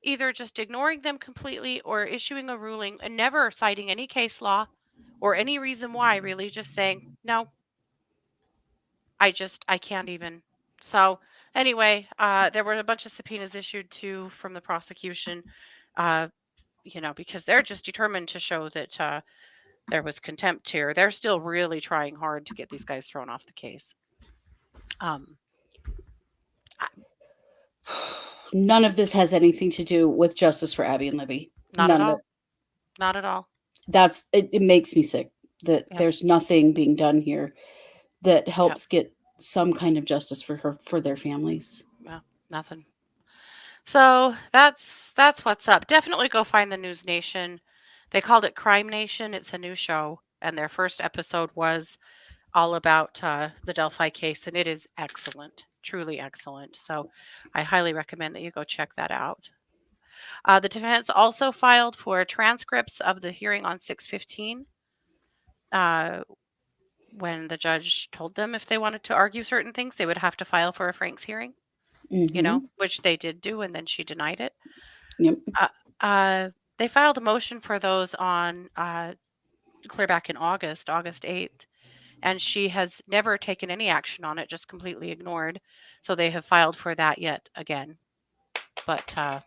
either just ignoring them completely or issuing a ruling and never citing any case law or any reason why, really just saying, no, I can't even. So anyway, there were a bunch of subpoenas issued too from the prosecution, uh, because they're just determined to show that there was contempt here. They're still really trying hard to get these guys thrown off the case. Um, None of this has anything to do with justice for Abby and Libby. Not at None of all. it. Not at all. That's it. It makes me sick that Yep. there's nothing being done here that Yep. helps get some kind of justice for their families. Yeah, nothing. So that's what's up. Definitely go find the News Nation. They called it Crime Nation. It's a new show, and their first episode was all about the Delphi case, and it is excellent, truly excellent. So I highly recommend that you go check that out. The defense also filed for transcripts of the hearing on 6/15, when the judge told them if they wanted to argue certain things, they would have to file for a Franks hearing, Mm-hmm. which they did do, and then she denied it. Yep. They filed a motion for those on clear back in August 8th, and she has never taken any action on it, just completely ignored. So they have filed for that yet again. But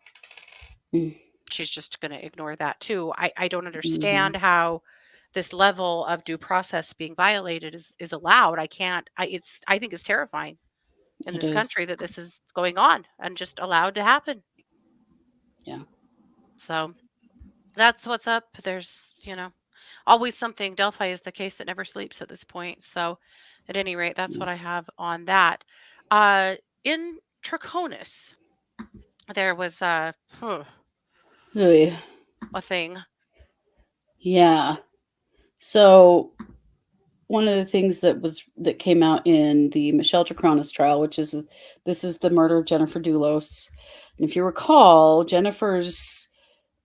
she's just going to ignore that too. I don't understand how this level of due process being violated is allowed. I can't. I think it's terrifying in It this is. country that this is going on and just allowed to happen. Yeah. So that's what's up. There's always something. Delphi is the case that never sleeps at this point. So at any rate, that's what I have on that. In Traconis, there was Ugh. a thing. Yeah. So one of the things that came out in the Michelle Traconis trial, which is this is the murder of Jennifer Dulos. And if you recall, Jennifer's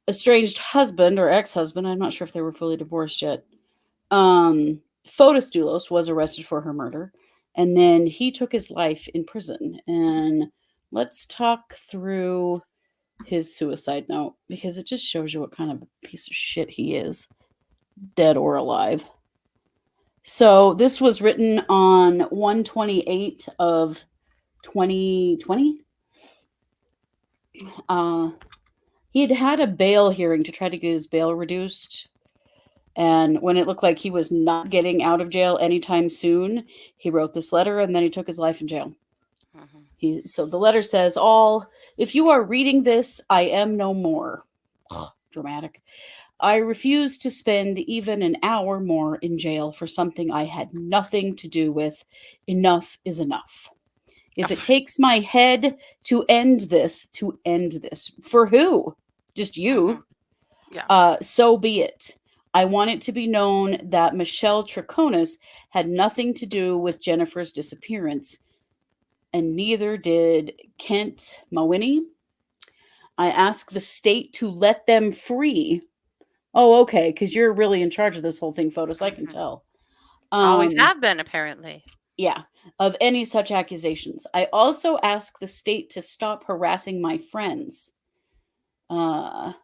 estranged husband or ex-husband, I'm not sure if they were fully divorced yet, Fotis Dulos was arrested for her murder, and then he took his life in prison. And let's talk through his suicide note because it just shows you what kind of a piece of shit he is, dead or alive. So this was written on 1/28 of 2020. He had had a bail hearing to try to get his bail reduced. And when it looked like he was not getting out of jail anytime soon, he wrote this letter and then he took his life in jail. So the letter says, if you are reading this, I am no more. Dramatic. I refuse to spend even an hour more in jail for something I had nothing to do with. Enough is enough. If it takes my head to end this, for who? Just you. Yeah. So be it. I want it to be known that Michelle Traconis had nothing to do with Jennifer's disappearance, and neither did Kent Mawhinney. I ask the state to let them free. Oh, okay, because you're really in charge of this whole thing, Photos. I can tell. Always have been, apparently. Yeah, of any such accusations. I also ask the state to stop harassing my friends. Audrii,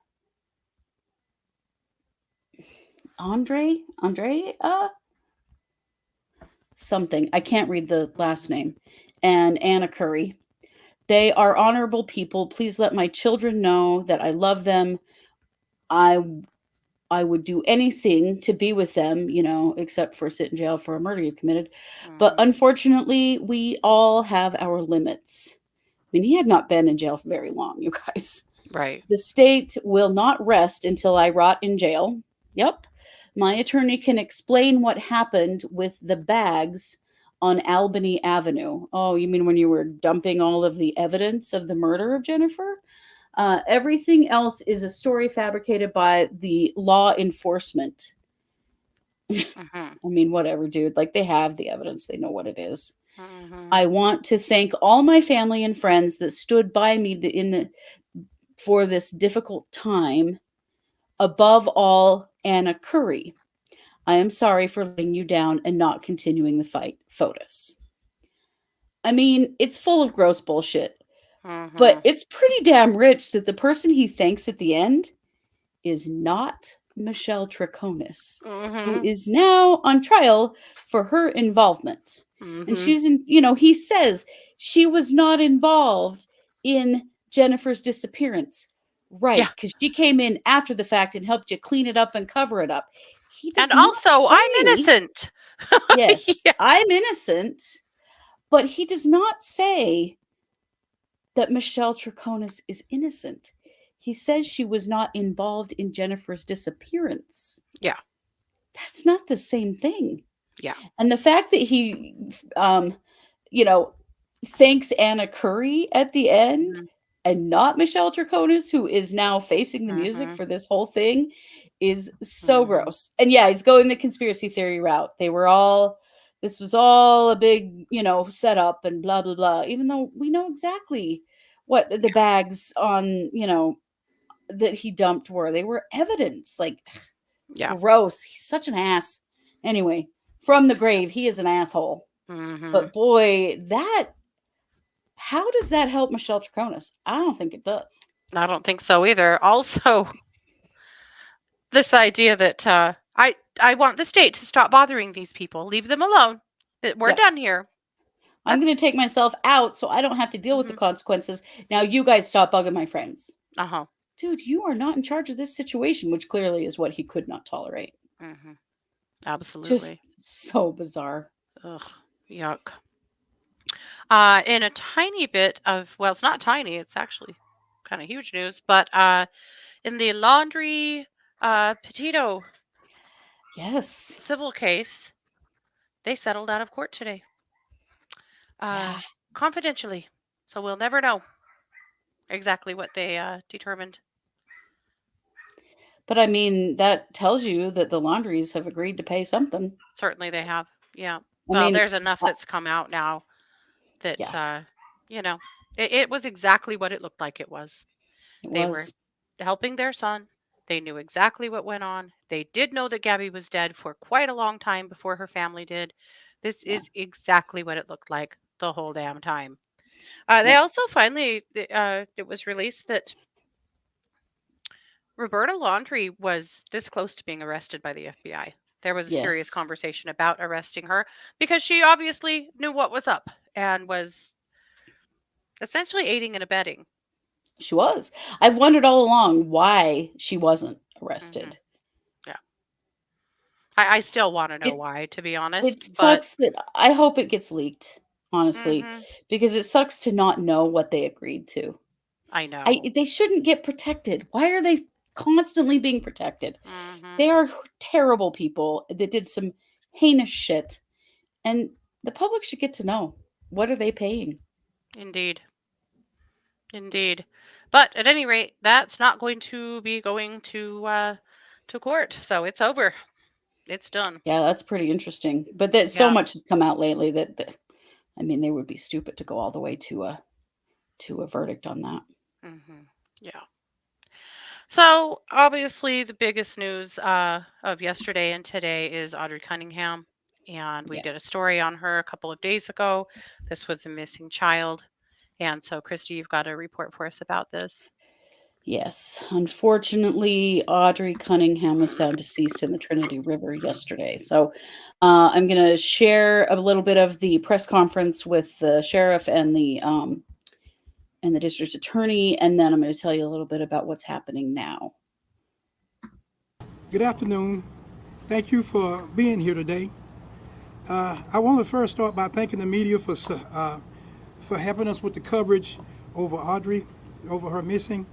something. I can't read the last name. And Anna Curry. They are honorable people. Please let my children know that I love them. I would do anything to be with them, except for sit in jail for a murder you committed. But unfortunately, we all have our limits. I mean, he had not been in jail for very long, you guys. Right. The state will not rest until I rot in jail. Yep. My attorney can explain what happened with the bags on Albany Avenue. Oh, you mean when you were dumping all of the evidence of the murder of Jennifer? Everything else is a story fabricated by the law enforcement. I mean, whatever, dude. Like, they have the evidence. They know what it is. I want to thank all my family and friends that stood by me for this difficult time. Above all, Anna Curry. I am sorry for letting you down and not continuing the fight. Photos. I mean, it's full of gross bullshit. But it's pretty damn rich that the person he thanks at the end is not Michelle Traconis, who is now on trial for her involvement. And she's he says she was not involved in Jennifer's disappearance. Right, because she came in after the fact and helped you clean it up and cover it up. He does And not also, I'm say- innocent. Yes, Yeah. I'm innocent, but he does not say that Michelle Traconis is innocent. He says she was not involved in Jennifer's disappearance. Yeah. That's not the same thing. Yeah. And the fact that he, thanks Anna Curry at the end and not Michelle Traconis, who is now facing the music for this whole thing, is so gross. And yeah, he's going the conspiracy theory route. This was all a big, setup and blah, blah, blah, even though we know exactly what the bags on, that he dumped were. They were evidence. Like, Yeah. gross. He's such an ass. Anyway, from the grave, he is an asshole. But boy, how does that help Michelle Traconis? I don't think it does. I don't think so either. Also, this idea that I want the state to stop bothering these people. Leave them alone. We're done here. I'm going to take myself out so I don't have to deal with the consequences. Now you guys stop bugging my friends. Dude, you are not in charge of this situation, which clearly is what he could not tolerate. Absolutely. Just so bizarre. Ugh, yuck. In a tiny bit of, well, it's not tiny, it's actually kind of huge news, but in the Laundrie Petito civil case, they settled out of court today. Confidentially. So we'll never know exactly what they determined. But I mean, that tells you that the Laundries have agreed to pay something. Certainly they have. Yeah. Well, there's enough that's come out now that, it was exactly what it looked like it was. They were helping their son. They knew exactly what went on. They did know that Gabby was dead for quite a long time before her family did. This is exactly what it looked like the whole damn time. They also finally, it was released that Roberta Laundrie was this close to being arrested by the FBI. There was a serious Yes. conversation about arresting her because she obviously knew what was up and was essentially aiding and abetting. She was. I've wondered all along why she wasn't Mhm. arrested. Yeah. I still want to know It why, to be it honest, but sucks that I hope it gets leaked, honestly, Mhm. because it sucks to not know what they agreed to. I know. They shouldn't get protected. Why are they constantly being protected? Mhm. They are terrible people that did some heinous shit, and the public should get to know, what are they paying? Indeed. Indeed. But at any rate, that's not going to be going to court. So it's over. It's done. Yeah, that's pretty interesting. But that so Yeah. much has come out lately that I mean, they would be stupid to go all the way to a verdict on that. Mhm. Yeah. So obviously, the biggest news of yesterday and today is Audrii Cunningham, and we Yeah. did a story on her a couple of days ago. This was a missing child, and so Kristi, you've got a report for us about this. Yes. Unfortunately, Audrii Cunningham was found deceased in the Trinity River yesterday. So I'm going to share a little bit of the press conference with the sheriff and the district attorney, and then I'm going to tell you a little bit about what's happening now. Good afternoon. Thank you for being here today. I want to first start by thanking the media for helping us with the coverage over Audrii, over her missing.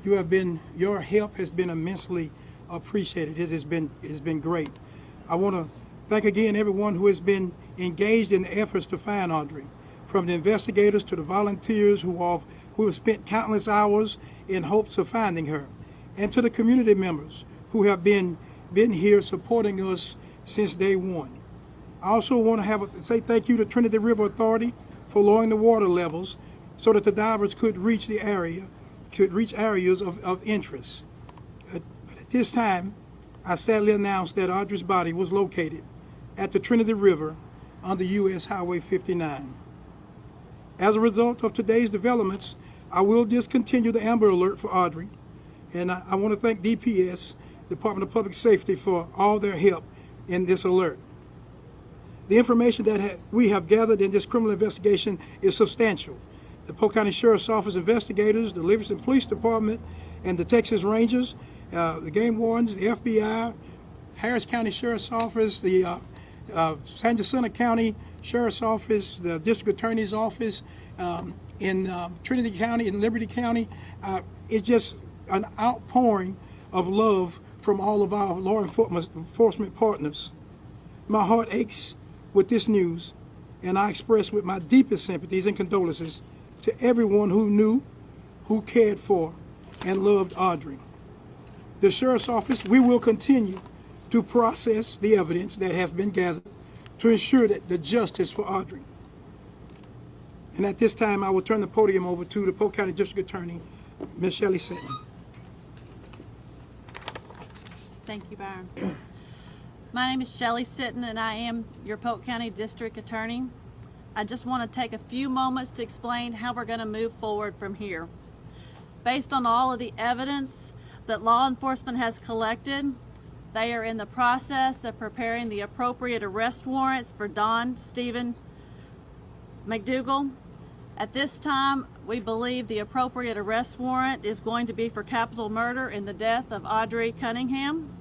Your help has been immensely appreciated. It has been great. I want to thank again everyone who has been engaged in the efforts to find Audrii, from the investigators to the volunteers who have spent countless hours in hopes of finding her, and to the community members who have been here supporting us since day one. I also want to say thank you to Trinity River Authority for lowering the water levels so that the divers could reach areas of interest. But at this time, I sadly announce that Audrii's body was located at the Trinity River on the U.S. Highway 59. As a result of today's developments, I will discontinue the Amber Alert for Audrii, and I want to thank DPS, Department of Public Safety, for all their help in this alert. The information that we have gathered in this criminal investigation is substantial. The Polk County Sheriff's Office investigators, the Livingston Police Department, and the Texas Rangers, the game wardens, the FBI, Harris County Sheriff's Office, the San Jacinto County Sheriff's Office, the District Attorney's Office, in Trinity County and Liberty County. It's just an outpouring of love from all of our law enforcement partners. My heart aches with this news, and I express with my deepest sympathies and condolences to everyone who knew, who cared for, and loved Audrii. The Sheriff's Office, we will continue to process the evidence that has been gathered to ensure that the justice for Audrii. And at this time, I will turn the podium over to the Polk County District Attorney, Ms. Shelley Sinton. Thank you, Byron. My name is Shelley Sitton, and I am your Polk County District Attorney. I just want to take a few moments to explain how we're going to move forward from here. Based on all of the evidence that law enforcement has collected, they are in the process of preparing the appropriate arrest warrants for Don Stephen McDougal. At this time, we believe the appropriate arrest warrant is going to be for capital murder in the death of Audrii Cunningham.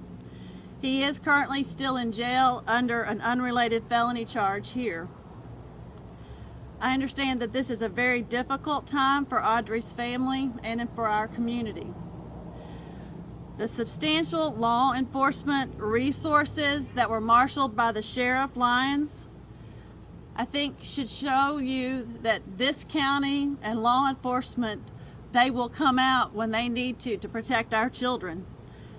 He is currently still in jail under an unrelated felony charge here. I understand that this is a very difficult time for Audrii's family and for our community. The substantial law enforcement resources that were marshaled by the Sheriff Lyons, I think, should show you that this county and law enforcement, they will come out when they need to protect our children.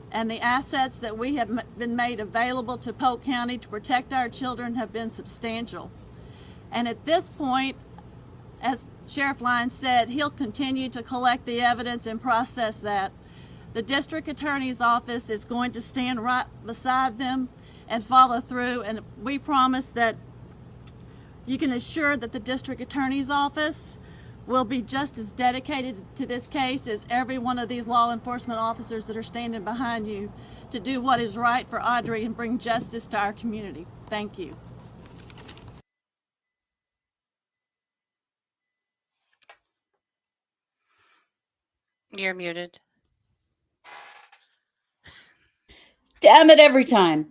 And the assets that we have been made available to Polk County to protect our children have been substantial. And at this point, as Sheriff Lyons said, he'll continue to collect the evidence and process that. The District Attorney's Office is going to stand right beside them and follow through, and we promise that you can assure that the District Attorney's Office will be just as dedicated to this case as every one of these law enforcement officers that are standing behind you to do what is right for Audrii and bring justice to our community. Thank you. You're muted. Damn it, every time.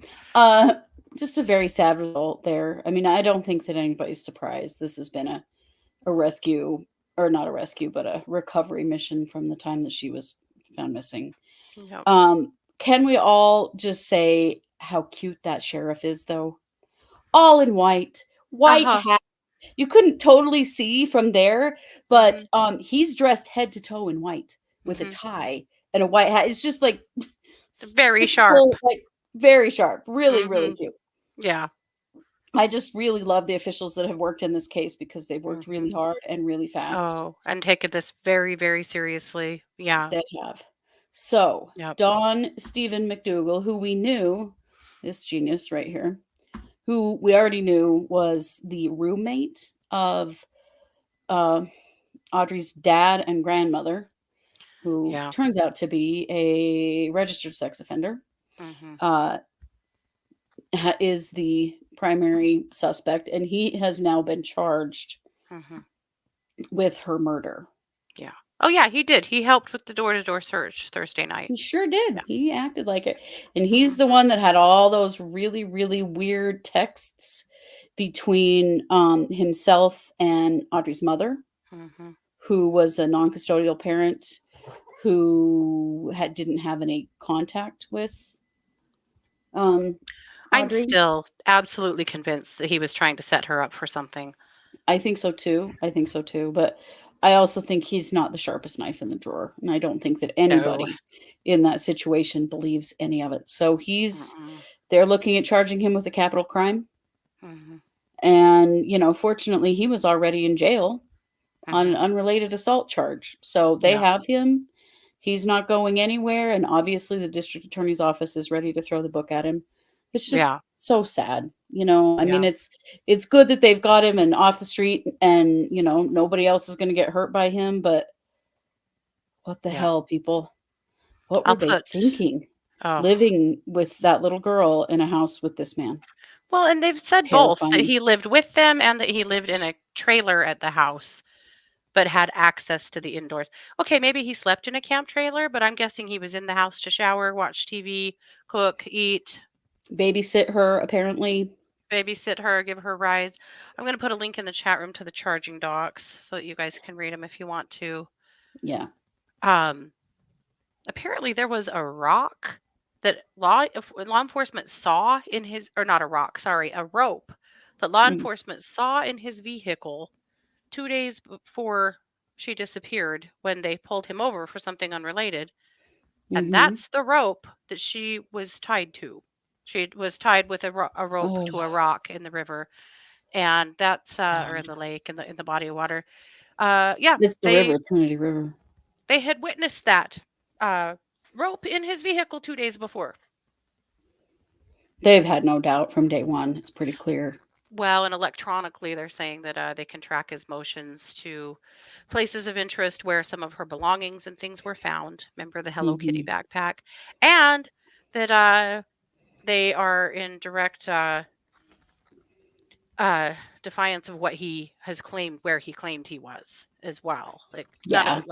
Just a very sad result there. I mean, I don't think that anybody's surprised. This has been a rescue, or not a rescue, but a recovery mission from the time that she was found missing. Yep. Can we all just say how cute that sheriff is, though? All in white hat. You couldn't totally see from there, but he's dressed head to toe in white with a tie and a white hat. It's just like Very typical, sharp. like very sharp. Really, really cute. Yeah. I just really love the officials that have worked in this case because they've worked really hard and really fast. Oh, and taken this very, very seriously. Yeah. They have. So, Yep. Don Stephen McDougal, who we knew, this genius right here, who we already knew was the roommate of Audrii's dad and grandmother, who turns out to be a registered sex offender, is the primary suspect, and he has now been charged with her murder. Yeah. Oh, yeah, he did. He helped with the door-to-door search Thursday night. He sure did. Yeah. He acted like it. And he's the one that had all those really, really weird texts between himself and Audrii's mother, who was a non-custodial parent who didn't have any contact with Audrii. I'm still absolutely convinced that he was trying to set her up for something. I think so too. But I also think he's not the sharpest knife in the drawer. And I don't think that anybody in that situation believes any of it. So they're looking at charging him with a capital crime. And, fortunately, he was already in jail on an unrelated assault charge. So they have him. He's not going anywhere. And obviously the district attorney's office is ready to throw the book at him. It's just so sad. I mean, it's good that they've got him and off the street and, nobody else is going to get hurt by him. But what the hell, people? What were they thinking? Living with that little girl in a house with this man. Well, and they've said both that he lived with them and that he lived in a trailer at the house, but had access to the indoors. Okay, maybe he slept in a camp trailer, but I'm guessing he was in the house to shower, watch TV, cook, eat. Babysit her, apparently. Babysit her, give her rides. I'm going to put a link in the chat room to the charging docs so that you guys can read them if you want to. Yeah. Apparently there was a rock that law enforcement saw in his, or not a rock, sorry, a rope that law enforcement saw in his vehicle 2 days before she disappeared when they pulled him over for something unrelated. And that's the rope that she was tied to. She was tied with a rope to a rock in the river. And that's, or in the lake, in the body of water. It's the river, Trinity River. They had witnessed that rope in his vehicle 2 days before. They've had no doubt from day one. It's pretty clear. Well, and electronically, they're saying that they can track his motions to places of interest where some of her belongings and things were found. Remember the Hello Kitty backpack? And that they are in direct defiance of what he has claimed, where he claimed he was as well. Like none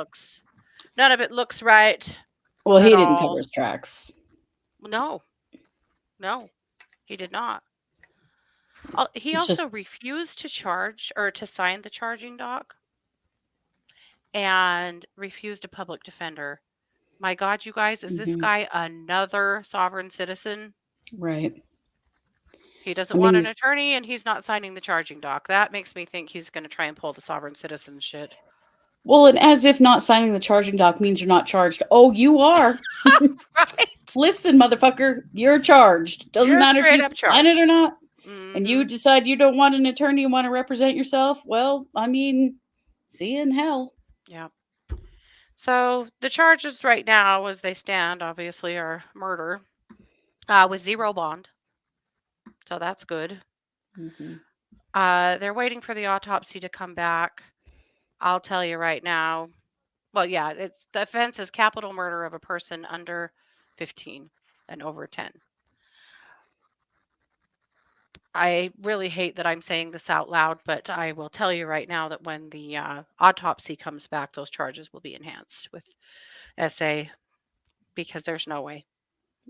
of it looks right. Well, he didn't cover his tracks. No, he did not. He also refused to charge or to sign the charging doc and refused a public defender. My God, you guys, is this guy another sovereign citizen? Right. He doesn't want an attorney and he's not signing the charging doc. That makes me think he's going to try and pull the sovereign citizen shit. Well, and as if not signing the charging doc means you're not charged. Oh, you are. Right. Listen, motherfucker, you're charged. Doesn't matter if you sign it or not. And you decide you don't want an attorney and want to represent yourself. Well, I mean, see you in hell. Yeah. So the charges right now, as they stand, obviously, are murder with 0 bond. So that's good. They're waiting for the autopsy to come back. I'll tell you right now. Well, yeah, it's the offense is capital murder of a person under 15 and over 10. I really hate that I'm saying this out loud, but I will tell you right now that when the autopsy comes back, those charges will be enhanced with SA because there's no way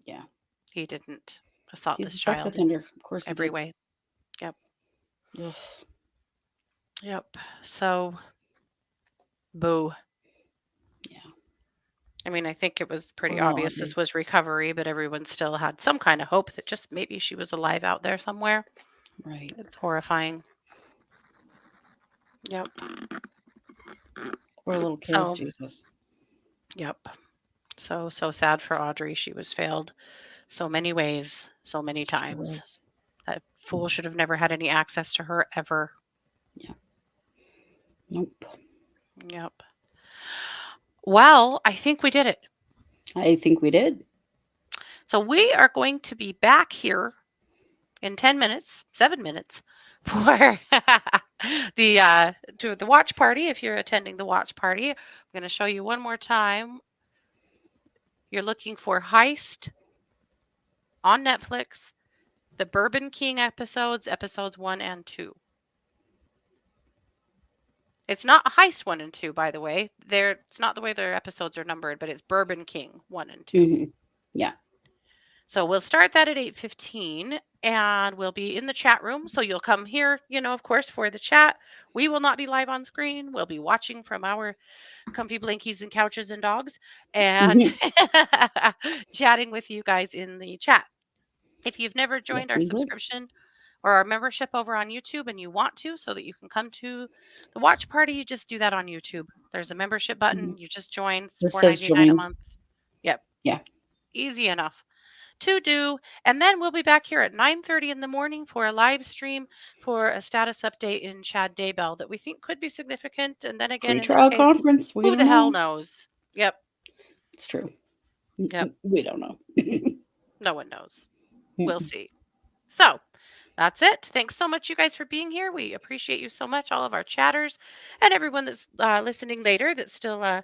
Yeah. he didn't assault He's this a sex child offender. Of course he every did. way. Yep. Ugh. Yep. So, boo. Yeah. I mean, I think it was pretty Poor obvious Audrey. this was recovery, but everyone still had some kind of hope that just maybe she was alive out there somewhere. Right. It's horrifying. Yep. Poor little kid. So, Jesus. yep. So sad for Audrey. She was failed so many ways, so many Sure times. was. That fool should have never had any access to her ever. Nope. Yep. Well, I think we did it. I think we did. So we are going to be back here in 10 minutes, 7 minutes for the watch party. If you're attending the watch party, I'm going to show you one more time. You're looking for Heist on Netflix, the Bourbon King episodes 1 and 2. It's not Heist 1 and 2, by the way. It's not the way their episodes are numbered, but it's Bourbon King 1 and 2. Mm-hmm. Yeah. So we'll start that at 8:15 and we'll be in the chat room. So you'll come here, of course, for the chat. We will not be live on screen. We'll be watching from our comfy blankies and couches and dogs and chatting with you guys in the chat. If you've never joined our we will. subscription or our membership over on YouTube and you want to, so that you can come to the watch party, you just do that on YouTube. There's a membership button. You just join. It's This says $4.99 a joined. month. Yep. Yeah. Easy enough to do. And then we'll be back here at 9:30 in the morning for a live stream for a status update in Chad Daybell that we think could be significant. And then again, in this Pre-trial case, conference. We who don't the know. hell knows? Yep. It's true. Yep. We don't know. No one knows. We'll see. So that's it. Thanks so much, you guys, for being here. We appreciate you so much, all of our chatters and everyone that's listening later that still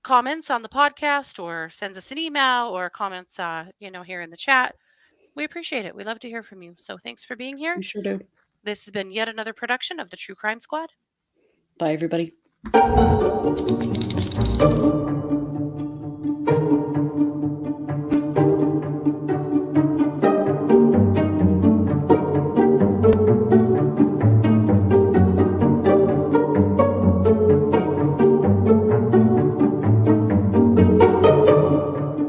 comments on the podcast or sends us an email or comments, here in the chat. We appreciate it. We love to hear from you. So thanks for being here. We sure do. This has been yet another production of the True Crime Squad. Bye, everybody.